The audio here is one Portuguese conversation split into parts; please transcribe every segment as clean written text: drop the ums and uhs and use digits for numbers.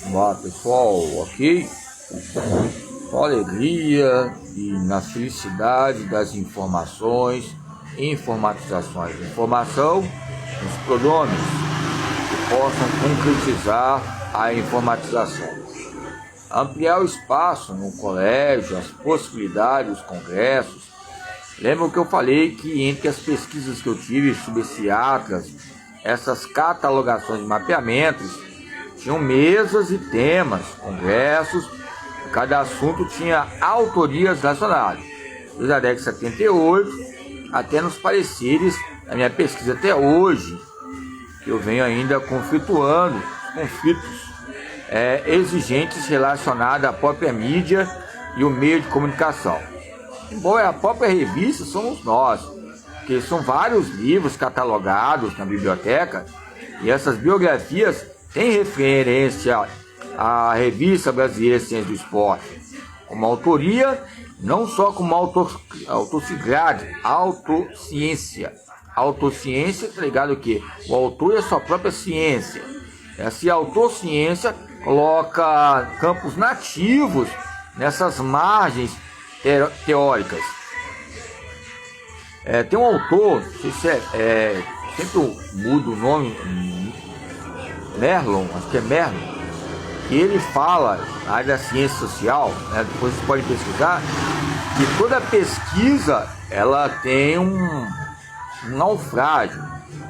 Olá pessoal, ok? Com alegria e na felicidade das informações, informatizações de informação, os pronomes que possam concretizar a informatização. Ampliar o espaço no colégio, as possibilidades, os congressos. Lembram que eu falei que entre as pesquisas que eu tive sobre esse atlas, essas catalogações de mapeamentos, tinham mesas e temas, congressos, cada assunto tinha autorias nacionais. Desde a década de 78, até nos pareceres da minha pesquisa até hoje, que eu venho ainda conflituando, conflitos exigentes relacionados à própria mídia e o meio de comunicação. Embora a própria revista somos nós, porque são vários livros catalogados na biblioteca, e essas biografias têm referência à Revista Brasileira de Ciências do Esporte, como autoria, não só como autociência. Autociência, tá ligado o quê? O autor é a sua própria ciência. Essa autociência coloca campos nativos nessas margens teóricas. Tem um autor, não sei se sempre eu mudo o nome, Merlon, acho que é Merlon, que ele fala, na área da ciência social, depois vocês podem pesquisar, que toda pesquisa ela tem um naufrágio.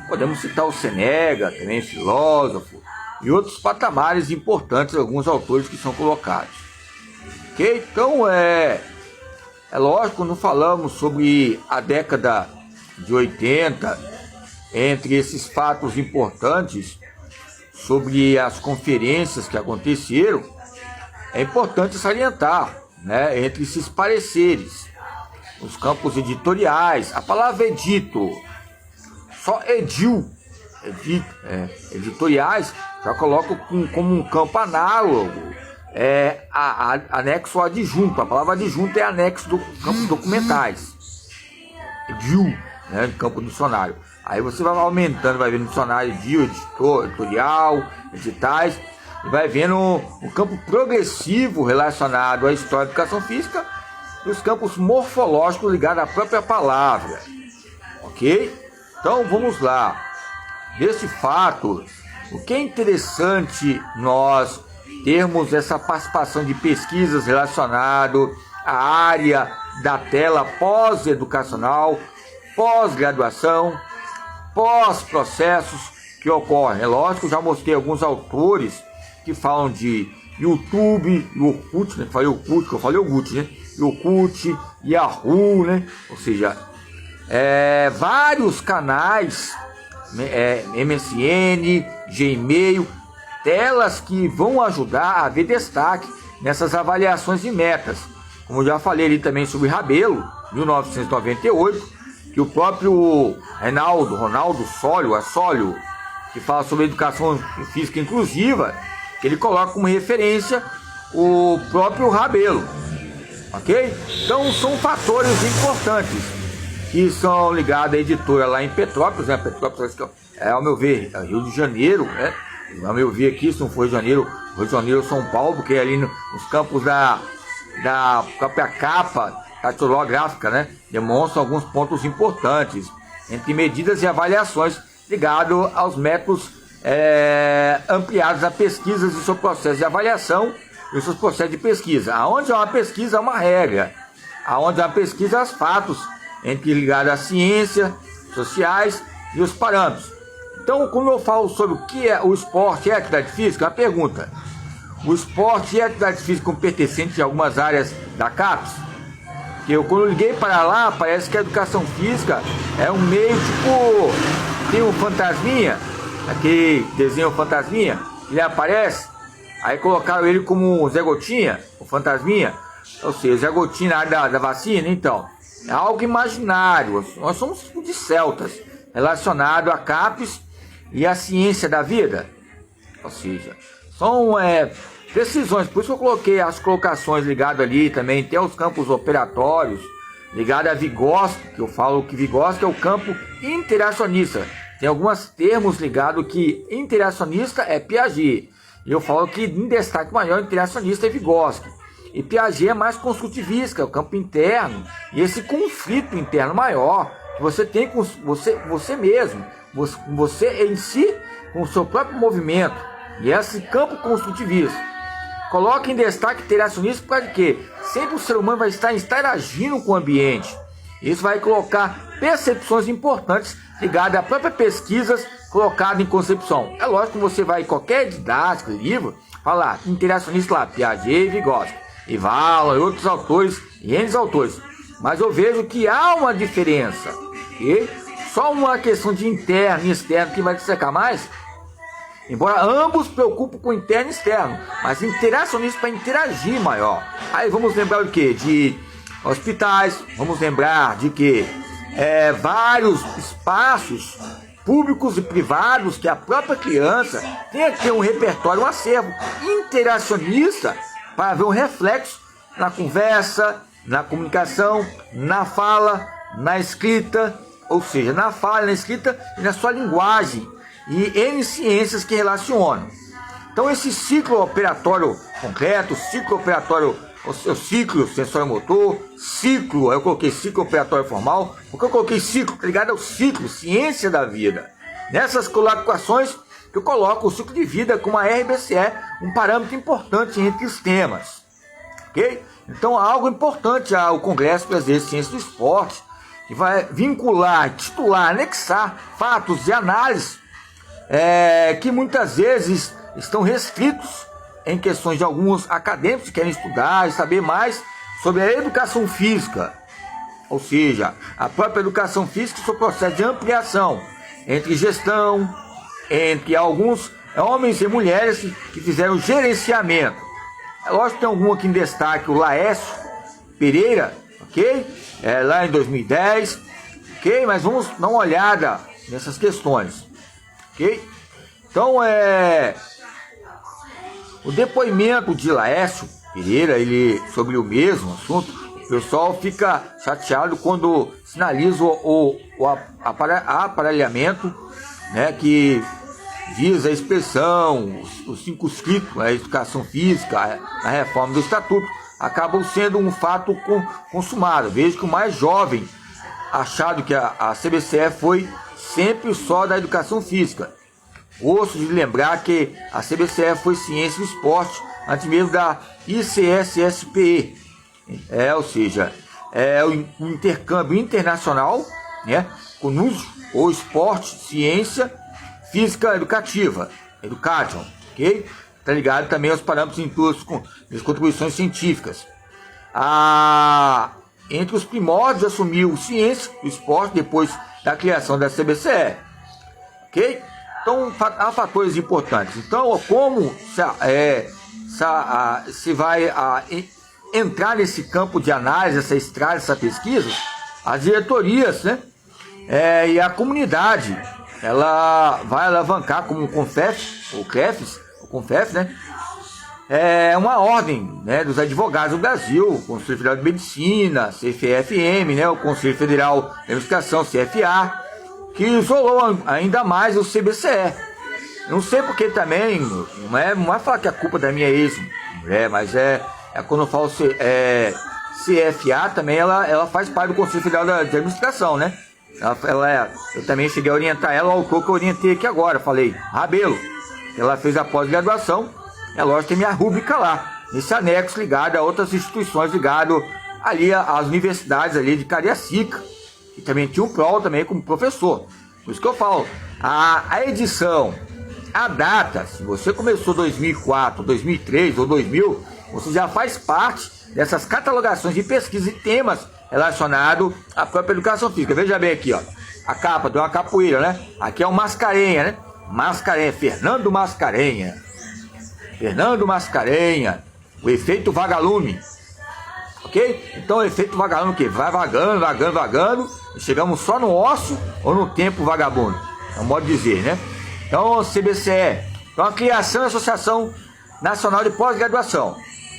Podemos citar o Seneca, também filósofo, e outros patamares importantes, alguns autores que são colocados. Ok? Então é lógico, não falamos sobre a década de 80, entre esses fatos importantes, sobre as conferências que aconteceram, é importante salientar, entre esses pareceres, os campos editoriais, a palavra edito, só editoriais, já coloco como um campo análogo, anexo adjunto. A palavra adjunto é anexo do campo documentais. Campo do dicionário. Aí você vai aumentando, vai vendo dicionário editorial, editais, e vai vendo o campo progressivo relacionado à história da educação física e os campos morfológicos ligados à própria palavra. Ok? Então vamos lá. Desse fato, o que é interessante nós termos essa participação de pesquisas relacionadas à área da tela pós-educacional, pós-graduação, pós-processos que ocorrem. É lógico, já mostrei alguns autores que falam de YouTube, Orkut, falei Orkut, que eu falei Orkut, Orkut, Yahoo, ou seja, vários canais, MSN, Gmail, telas que vão ajudar a ver destaque nessas avaliações de metas. Como eu já falei ali também sobre Rabelo, 1998, que o próprio Ronaldo Sólio, que fala sobre educação física inclusiva, que ele coloca como referência o próprio Rabelo. Ok? Então são fatores importantes que são ligados à editora lá em Petrópolis, Petrópolis ao meu ver, Rio de Janeiro, ao meu ver aqui, se não for Rio de Janeiro, São Paulo, porque é ali nos campos da própria capa datilográfica, demonstram alguns pontos importantes entre medidas e avaliações ligados aos métodos ampliados a pesquisas e seu processo de avaliação e os seus processos de pesquisa. Aonde há uma pesquisa, há uma regra. Aonde há uma pesquisa, há os fatos ligados à ciência, sociais e os parâmetros. Então, como eu falo sobre o que é o esporte e a atividade física, uma pergunta. O esporte e a atividade física como pertencente a algumas áreas da CAPES? Que quando eu liguei para lá, parece que a educação física é um meio tem um fantasminha, aquele desenho fantasminha, ele aparece, aí colocaram ele como Zé Gotinha, o fantasminha, ou seja, Zé Gotinha na área da vacina. Então, é algo imaginário, nós somos de celtas, relacionado a CAPES e a ciência da vida, ou seja, são precisões. Por isso eu coloquei as colocações ligadas ali também, tem os campos operatórios, ligado a Vygotsky, que eu falo que Vygotsky é o campo interacionista. Tem alguns termos ligados que interacionista é Piaget Eu falo que em destaque maior, interacionista é Vygotsky. E Piaget é mais construtivista, é o campo interno. E esse conflito interno maior que você tem com você mesmo, você em si, com o seu próprio movimento. E esse campo construtivista. Coloca em destaque interacionista por causa de quê? Sempre o ser humano vai estar interagindo com o ambiente. Isso vai colocar percepções importantes ligadas à própria pesquisa colocada em concepção. É lógico que você vai em qualquer didática, livro, falar interacionista lá, Piaget e Vygotsky, e Valla e outros autores, e N autores. Mas eu vejo que há uma diferença. E só uma questão de interno e externo que vai destacar mais. Embora ambos se preocupem com interno e externo, mas interacionista para interagir maior. Aí vamos lembrar o que? De hospitais, vamos lembrar de que vários espaços públicos e privados que a própria criança tem que ter um repertório, um acervo interacionista para ver um reflexo na conversa, na comunicação, na fala, na escrita, ou seja, na fala, na escrita e na sua linguagem e N ciências que relacionam. Então esse ciclo operatório concreto, ciclo operatório, o seu ciclo sensório-motor, ciclo, eu coloquei ciclo operatório formal, porque eu coloquei ciclo, tá ligado ao ciclo, ciência da vida. Nessas colocações que eu coloco o ciclo de vida como a RBCE, um parâmetro importante entre os temas. Ok? Então algo importante ao Congresso Brasileiro de Ciência do Esporte, que vai vincular, titular, anexar fatos e análises que muitas vezes estão restritos em questões de alguns acadêmicos que querem estudar e saber mais sobre a educação física. Ou seja, a própria educação física e seu processo de ampliação entre gestão, entre alguns homens e mulheres que fizeram gerenciamento. É lógico que tem algum aqui em destaque, o Laércio Pereira, ok? Lá em 2010, ok? Mas vamos dar uma olhada nessas questões, ok? Então, o depoimento de Laércio Pereira, sobre o mesmo assunto, o pessoal fica chateado quando sinaliza o aparelhamento, né, que visa a expressão, os 5 ciclos, a educação física, a reforma do estatuto, acabam sendo um fato consumado. Vejo que o mais jovem achado que a CBCE foi sempre só da educação física. Gosto de lembrar que a CBCE foi ciência do esporte antes mesmo da ICSSPE, ou seja, o intercâmbio internacional, né, com o esporte, ciência física educativa, education, ok? Tá ligado também aos parâmetros intuitos com as contribuições científicas. Entre os primórdios assumiu ciência do esporte depois da criação da CBCE, ok? Então, há fatores importantes. Então, como se vai entrar nesse campo de análise, essa estrada, essa pesquisa, as diretorias, né, e a comunidade, ela vai alavancar como o CONFEF, né, uma ordem, né, dos advogados do Brasil, o Conselho Federal de Medicina, CFM, né, o Conselho Federal de Educação, CFA, que isolou ainda mais o CBCE. Não sei porque também, não é falar que a culpa da minha ex-mulher, mas quando eu falo CFA também, ela faz parte do Conselho Federal de Administração, né? Eu também cheguei a orientar ela, o autor que eu orientei aqui agora, falei, Rabelo, ela fez a pós-graduação, é lógico que tem minha rúbrica lá, nesse anexo ligado a outras instituições, ligado ali às universidades ali de Cariacica, e também tinha um PROL também como professor. Por isso que eu falo, a edição, a data, se você começou 2004, 2003 ou 2000, você já faz parte dessas catalogações de pesquisa e temas relacionados à própria educação física. Veja bem aqui, ó, a capa, deu uma capoeira, né? Aqui é o Mascarenha, né? Mascarenha, Fernando Mascarenha. Fernando Mascarenha, o efeito vagalume. Ok? Então o efeito vagalume o quê? Vai vagando, e chegamos só no ócio ou no tempo vagabundo. É um modo de dizer, né? Então, CBCE, então a criação da Associação Nacional de Pós-Graduação.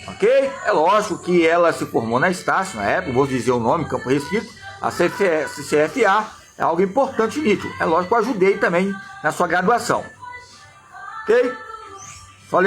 Ok? É lógico que ela se formou na Estácio, na época, vou dizer o nome, Campo Restrito, a CFA é algo importante nisso. É lógico que eu ajudei também na sua graduação. Ok? Só